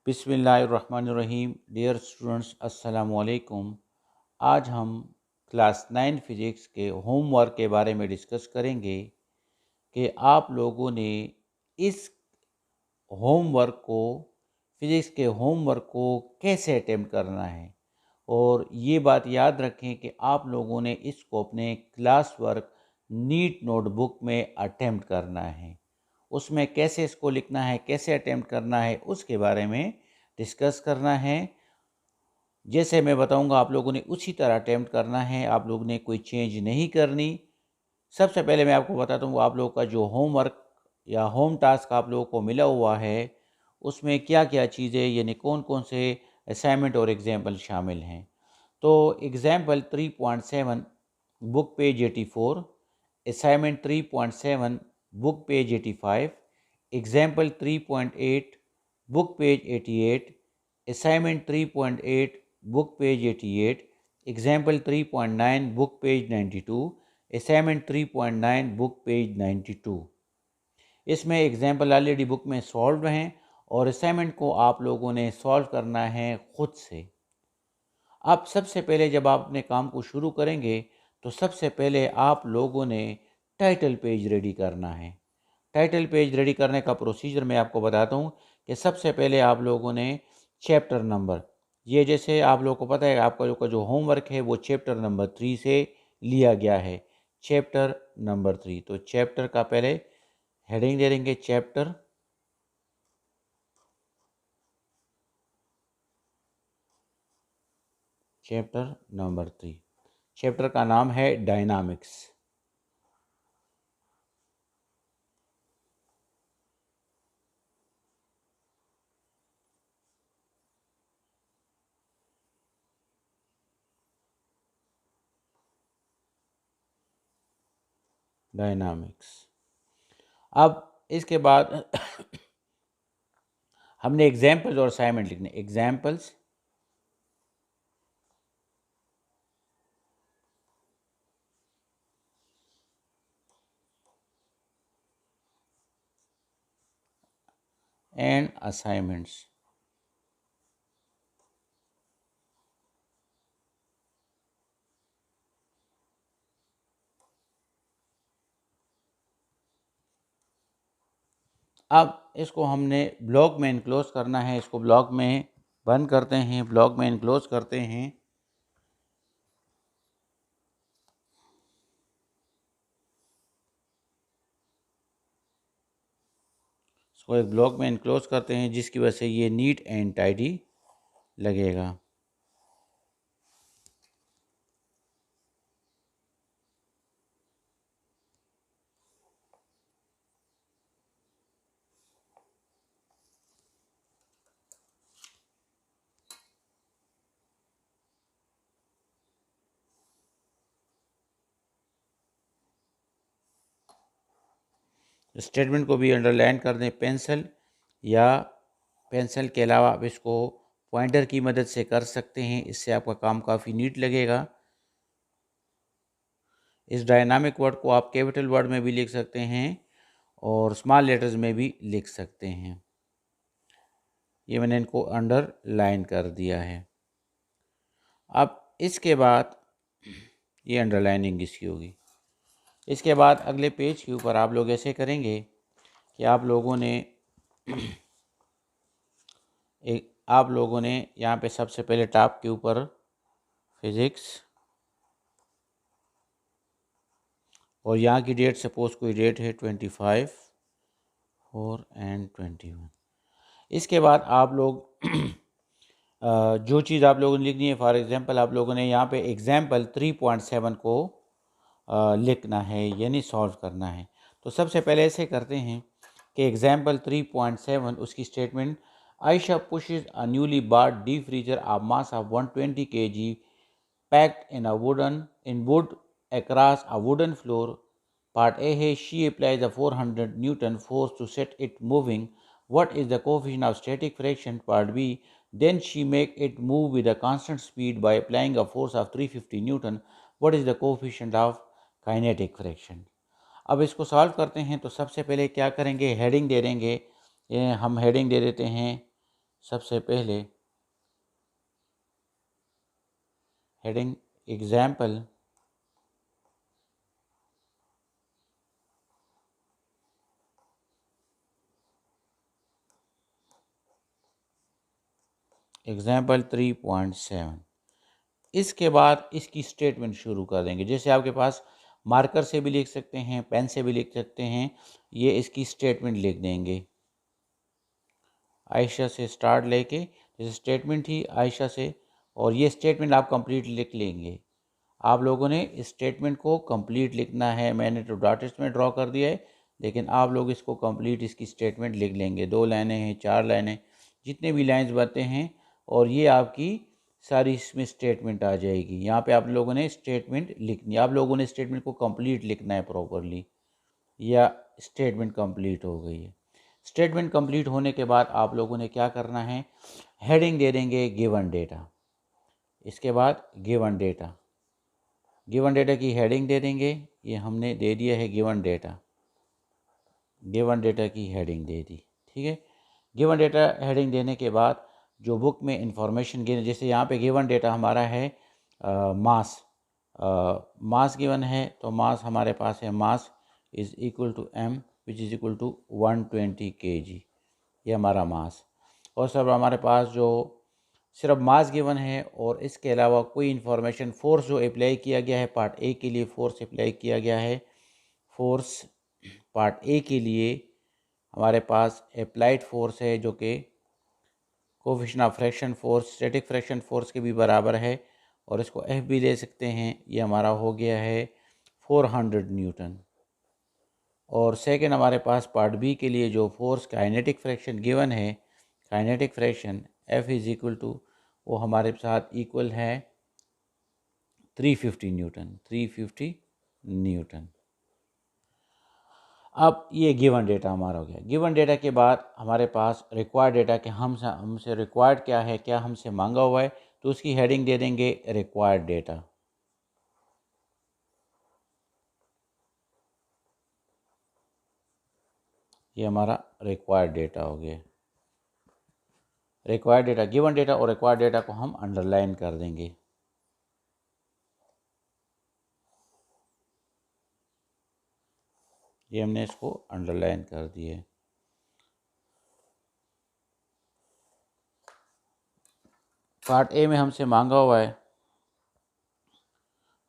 बिस्मिल्लाहिर्रहमानिर्रहीम। Dear students, अस्सलाम वालेकुम। आज हम क्लास 9 फिज़िक्स के होमवर्क के बारे में डिस्कस करेंगे कि आप लोगों ने इस होमवर्क को फिज़िक्स के होमवर्क को कैसे अटेम्प्ट करना है। और ये बात याद रखें कि आप लोगों ने इसको अपने क्लास वर्क नीट नोटबुक में अटेम्प्ट करना है। उसमें कैसे इसको लिखना है, कैसे अटेम्प्ट करना है, उसके बारे में डिस्कस करना है। जैसे मैं बताऊंगा आप लोगों ने उसी तरह अटेम्प्ट करना है, आप लोगों ने कोई चेंज नहीं करनी। सबसे पहले मैं आपको बताता हूँ आप लोगों का जो होमवर्क या होम टास्क आप लोगों को मिला हुआ है उसमें क्या क्या चीज़ें यानी कौन कौन से असाइनमेंट और एग्जाम्पल शामिल हैं। तो example 3.7 book page 84, assignment 3.7 book page 85, example 3.8 book page 88, assignment 3.8 book page 88, example 3.9 book page 92, assignment 3.9 book page 92। इसमें एग्जाम्पल ऑलरेडी बुक में सॉल्व हैं और असाइनमेंट को आप लोगों ने सॉल्व करना है खुद से। अब सबसे पहले जब आप अपने काम को शुरू करेंगे तो सबसे पहले आप लोगों ने टाइटल पेज रेडी करना है। टाइटल पेज रेडी करने का प्रोसीजर मैं आपको बताता हूँ कि सबसे पहले आप लोगों ने चैप्टर नंबर, ये जैसे आप लोगों को पता है आपका जो होमवर्क है वो चैप्टर नंबर 3 से लिया गया है, चैप्टर नंबर 3। तो चैप्टर का पहले हेडिंग दे देंगे चैप्टर नंबर 3। चैप्टर का नाम है डायनामिक्स। डायनामिक्स। अब इसके बाद हमने एग्जाम्पल्स और असाइनमेंट लिखने। Examples and assignments. अब इसको हमने ब्लॉक में इनक्लोज करना है। इसको ब्लॉक में बंद करते हैं, ब्लॉक में इनक्लोज करते हैं। इसको एक ब्लॉक में इनक्लोज करते हैं जिसकी वजह से ये नीट एंड टाइडी लगेगा। स्टेटमेंट को भी अंडरलाइन कर दें पेंसिल, या पेंसिल के अलावा आप इसको पॉइंटर की मदद से कर सकते हैं, इससे आपका काम काफ़ी नीट लगेगा। इस डायनामिक वर्ड को आप कैपिटल वर्ड में भी लिख सकते हैं और स्मॉल लेटर्स में भी लिख सकते हैं। ये मैंने इनको अंडरलाइन कर दिया है। अब इसके बाद ये अंडरलाइनिंग इसकी होगी। इसके बाद अगले पेज के ऊपर आप लोग ऐसे करेंगे कि आप लोगों ने यहाँ पे सबसे पहले टॉप के ऊपर फिज़िक्स और यहाँ की डेट, सपोज कोई डेट है 25, 4 एंड 21। इसके बाद आप लोग जो चीज़ आप लोगों ने लिखनी है, फॉर एग्जांपल आप लोगों ने यहाँ पे एग्जांपल 3.7 को लिखना है यानी सॉल्व करना है। तो सबसे पहले ऐसे करते हैं कि एग्जांपल 3.7 उसकी statement, Ayesha pushes a newly bought deep freezer of mass of 120 kg packed in wood across a wooden floor. Part A है, she applies a 400 Newton force to set it moving. What is the coefficient of static friction? Part B, then she make it move with a constant speed by applying a force of 350 Newton. What is the coefficient of kinetic friction? अब इसको solve करते हैं। तो सबसे पहले क्या करेंगे, heading दे देंगे। हम हेडिंग दे देते हैं सबसे पहले हेडिंग एग्जाम्पल, एग्जाम्पल 3.7। इसके बाद इसकी स्टेटमेंट शुरू कर देंगे। जैसे आपके पास मार्कर से भी लिख सकते हैं, पेन से भी लिख सकते हैं, ये इसकी स्टेटमेंट लिख देंगे। आयशा से स्टार्ट लेके जैसे स्टेटमेंट थी आयशा से, और ये स्टेटमेंट आप कंप्लीट लिख लेंगे। आप लोगों ने इस स्टेटमेंट को कंप्लीट लिखना है। मैंने तो डॉट्स में ड्रॉ कर दिया है, लेकिन आप लोग इसको कंप्लीट इसकी स्टेटमेंट लिख लेंगे। 2 लाइनें हैं, 4 लाइनें, जितने भी लाइन्स बनते हैं, और ये आपकी सारी इसमें स्टेटमेंट आ जाएगी। यहाँ पे आप लोगों ने स्टेटमेंट लिखनी है, आप लोगों ने स्टेटमेंट को कंप्लीट लिखना है प्रॉपरली, या स्टेटमेंट कंप्लीट हो गई है। स्टेटमेंट कंप्लीट होने के बाद आप लोगों ने क्या करना है, हेडिंग दे देंगे गिवन डेटा। इसके बाद गिवन डेटा, गिवन डेटा की हेडिंग दे देंगे। ये हमने दे दिया है गिवन डेटा, गिवन डेटा की हेडिंग दे दी, ठीक है। गिवन डेटा हेडिंग देने के बाद जो बुक में इंफॉर्मेशन गिवन, जैसे यहाँ पे गिवन डेटा हमारा है मास, मास गिवन है, तो मास हमारे पास है mass is equal to m which is equal to 120 kg, ये हमारा मास। और सब हमारे पास जो सिर्फ मास गिवन है, और इसके अलावा कोई इन्फॉर्मेशन, फोर्स जो अप्लाई किया गया है पार्ट ए के लिए, फोर्स अप्लाई किया गया है, फोर्स पार्ट ए के लिए हमारे पास अप्लाइड फोर्स है जो कि coefficient of fraction force static fraction force के भी बराबर है, और इसको एफ भी ले सकते हैं। ये हमारा हो गया है 400 न्यूटन। और सेकंड हमारे पास पार्ट बी के लिए जो फोर्स काइनेटिक फ्रैक्शन गिवन है, kinetic friction F is equal to, वो हमारे साथ इक्वल है 350 न्यूटन, 350 न्यूटन। अब ये गिवन डेटा हमारा हो गया। गिवन डेटा के बाद हमारे पास रिक्वायर्ड डेटा के हमसे रिक्वायर्ड क्या है, क्या हमसे मांगा हुआ है, तो उसकी हेडिंग दे देंगे रिक्वायर्ड डेटा। ये हमारा रिक्वायर्ड डेटा हो गया। रिक्वायर्ड डेटा, गिवन डेटा और रिक्वायर्ड डेटा को हम अंडरलाइन कर देंगे। ये हमने इसको अंडरलाइन कर दिए। पार्ट ए में हमसे मांगा हुआ है,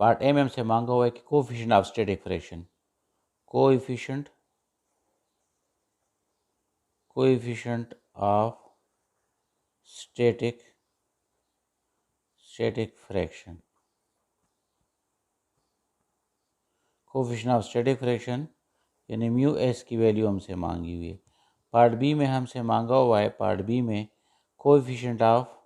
पार्ट ए में हमसे मांगा हुआ है कि coefficient of static fraction, coefficient of static fraction, coefficient of static fraction यानी म्यू एस की वैल्यू हमसे मांगी हुई है। पार्ट बी में हमसे मांगा हुआ है, पार्ट बी में coefficient of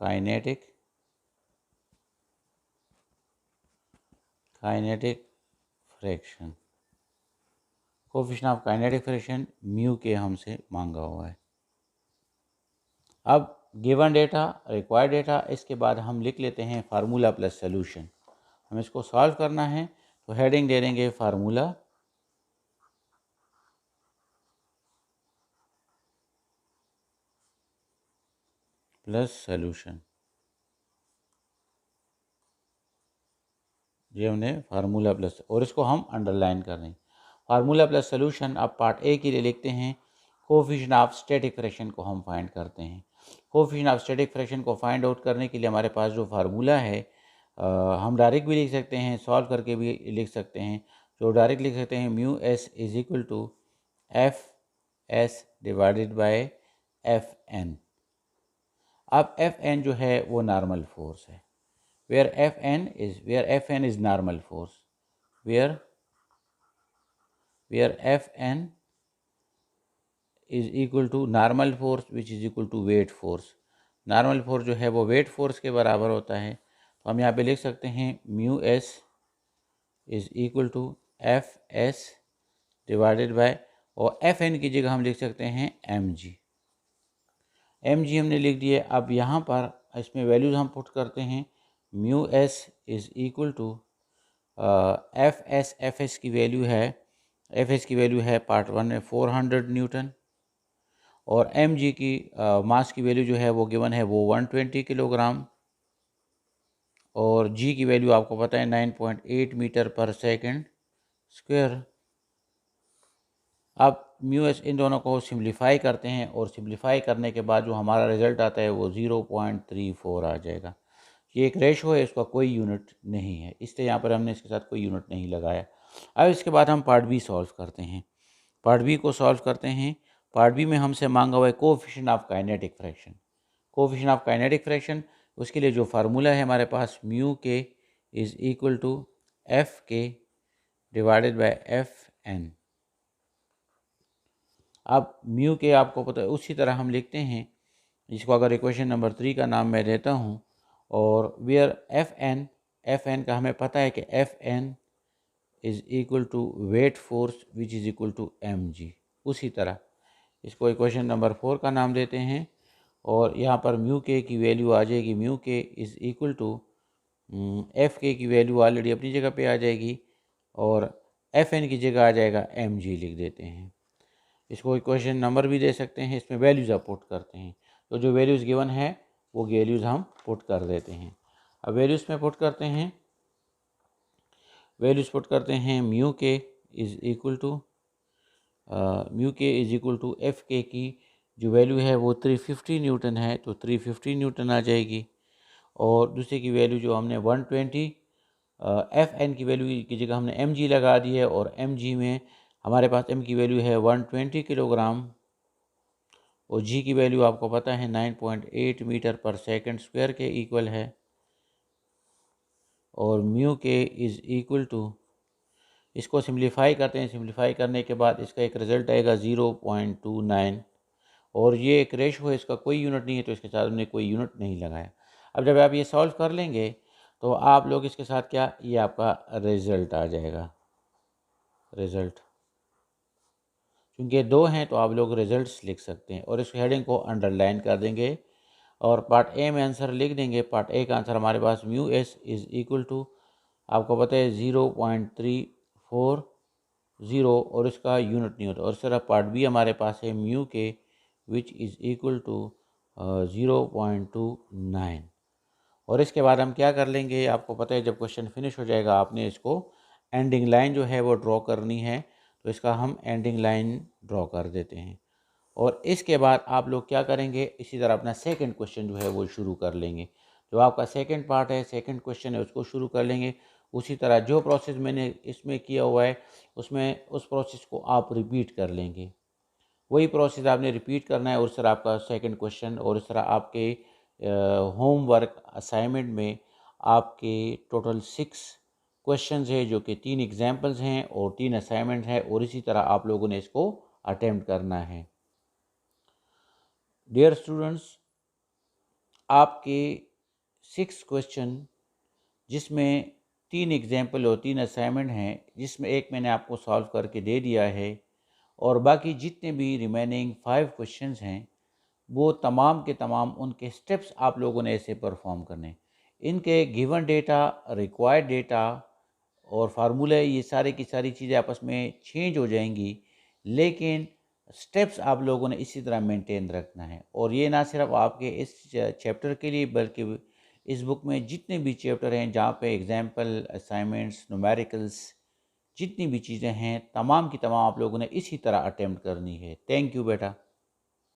kinetic fraction, coefficient of kinetic fraction mu के हमसे मांगा हुआ है। अब गिवन डेटा, रिक्वायर्ड डेटा, इसके बाद हम लिख लेते हैं फार्मूला प्लस सॉल्यूशन। हमें इसको सॉल्व करना है, तो हेडिंग दे देंगे फार्मूला प्लस सॉल्यूशन। ये हमने फार्मूला प्लस, और इसको हम अंडरलाइन कर दें। Formula plus solution. अब पार्ट ए के लिए लिखते हैं कोएफिशिएंट ऑफ स्टैटिक फ्रैक्शन को हम फाइंड करते हैं। कोएफिशिएंट ऑफ स्टैटिक फ्रैक्शन को फाइंड आउट करने के लिए हमारे पास जो फार्मूला है, हम डायरेक्ट भी लिख सकते हैं, सॉल्व करके भी लिख सकते हैं। जो डायरेक्ट लिख सकते हैं, mu S is equal to F S divided by F N. अब एफ एन जो है वो नॉर्मल फोर्स है, where Fn is normal force, where Fn is equal to normal force which is equal to weight force। Normal force जो है वो weight force के बराबर होता है, तो हम यहाँ पे लिख सकते हैं mu S is equal to F S divided by, और एफ एन की जगह हम लिख सकते हैं एम जी। एम जी हमने लिख दिया। अब यहाँ पर इसमें वैल्यूज हम पुट करते हैं। Mu S is equal to F S की वैल्यू है एफ एस की वैल्यू है पार्ट 1 में 400 न्यूटन, और एम जी की मास की वैल्यू जो है वो गिवन है वो 120 किलोग्राम, और जी की वैल्यू आपको पता है 9.8 मीटर पर सेकंड स्क्वायर। अब म्यू एस इन दोनों को सिंप्लीफाई करते हैं, और सिंप्लीफाई करने के बाद जो हमारा रिजल्ट आता है वो 0.34 आ जाएगा। ये एक रेशो है, इसका कोई यूनिट नहीं है, इसलिए यहाँ पर हमने इसके साथ कोई यूनिट नहीं लगाया। अब इसके बाद हम पार्ट बी सॉल्व करते हैं। पार्ट बी को सॉल्व करते हैं। पार्ट बी में हमसे मांगा हुआ है coefficient of kinetic fraction. Coefficient of kinetic fraction, उसके लिए जो फार्मूला है हमारे पास, म्यू के इज़ इक्वल टू एफ के डिवाइडेड बाय एफ एन। अब म्यू के आपको पता है, उसी तरह हम लिखते हैं, इसको अगर इक्वेशन नंबर 3 का नाम मैं देता हूँ, और वेयर एफ एन का हमें पता है कि F N is equal to weight force which is equal to M G. उसी तरह इसको इक्वेशन नंबर 4 का नाम देते हैं, और यहाँ पर म्यू के की वैल्यू आ जाएगी, म्यू के इज़ इक्वल टू एफ के की वैल्यू ऑलरेडी अपनी जगह पे आ जाएगी, और एफ एन की जगह आ जाएगा एम जी लिख देते हैं। इसको इक्वेशन नंबर भी दे सकते हैं, इसमें वैल्यूज़ आप पुट करते हैं, तो जो वैल्यूज़ गिवन है वो वैल्यूज़ हम पुट कर देते हैं। अब वैल्यूज़ में पुट करते हैं, वैल्यूज़ पुट करते हैं, म्यू के इज़ इक्वल टू एफ के की जो वैल्यू है वो 350 न्यूटन है, तो 350 न्यूटन आ जाएगी, और दूसरे की वैल्यू जो हमने 120, एफ एन की वैल्यू की जगह हमने एम जी लगा दी है, और एम जी में हमारे पास एम की वैल्यू है 120 किलोग्राम, और जी की वैल्यू आपको पता है 9.8 मीटर पर सेकंड स्क्वायर के इक्वल है, और म्यू के इज़ इक्वल टू, इसको सिंप्लीफाई करते हैं, सिंप्लीफाई करने के बाद इसका एक रिज़ल्ट आएगा 0.29, और ये एक रेशो है, इसका कोई यूनिट नहीं है, तो इसके साथ हमने कोई यूनिट नहीं लगाया। अब जब आप ये सॉल्व कर लेंगे तो आप लोग इसके साथ क्या, ये आपका रिज़ल्ट आ जाएगा, रिज़ल्ट, क्योंकि दो हैं तो आप लोग रिजल्ट्स लिख सकते हैं, और इस हेडिंग को अंडरलाइन कर देंगे, और पार्ट ए में आंसर लिख देंगे। पार्ट ए का आंसर हमारे पास mu S is equal to, आपको पता है 0.340, और इसका यूनिट नहीं होता, और इस तरह पार्ट बी हमारे पास है म्यू के विच इज़ इक्वल टू 0.29, और इसके बाद हम क्या कर लेंगे, आपको पता है जब क्वेश्चन फिनिश हो जाएगा आपने इसको एंडिंग लाइन जो है वो ड्रॉ करनी है, तो इसका हम एंडिंग लाइन ड्रॉ कर देते हैं, और इसके बाद आप लोग क्या करेंगे, इसी तरह अपना सेकंड क्वेश्चन जो है वो शुरू कर लेंगे। जो आपका सेकंड पार्ट है, सेकंड क्वेश्चन है, उसको शुरू कर लेंगे। उसी तरह जो प्रोसेस मैंने इसमें किया हुआ है उसमें उस प्रोसेस को आप रिपीट कर लेंगे, वही प्रोसेस आपने रिपीट करना है, और इस तरह आपका सेकंड क्वेश्चन, और इस तरह आपके होमवर्क असाइनमेंट में आपके टोटल 6 क्वेश्चंस है, जो कि 3 एग्जाम्पल्स हैं और 3 असाइनमेंट है, और इसी तरह आप लोगों ने इसको अटेम्प्ट करना है। डियर स्टूडेंट्स, आपके 6 क्वेश्चन, जिसमें 3 एग्जाम्पल और 3 असाइनमेंट हैं, जिसमें एक मैंने आपको सॉल्व करके दे दिया है, और बाकी जितने भी रिमेनिंग 5 क्वेश्चंस हैं वो तमाम के तमाम उनके स्टेप्स आप लोगों ने ऐसे परफॉर्म करने। इनके गिवन डेटा, रिक्वायर्ड डेटा और फार्मूले, ये सारे की सारी चीज़ें आपस में चेंज हो जाएंगी, लेकिन स्टेप्स आप लोगों ने इसी तरह मेंटेन रखना है। और ये ना सिर्फ आपके इस चैप्टर के लिए, बल्कि इस बुक में जितने भी चैप्टर हैं जहाँ पे एग्जाम्पल, असाइनमेंट्स, न्यूमेरिकल्स, जितनी भी चीज़ें हैं, तमाम की तमाम आप लोगों ने इसी तरह अटेम्प्ट करनी है। थैंक यू बेटा।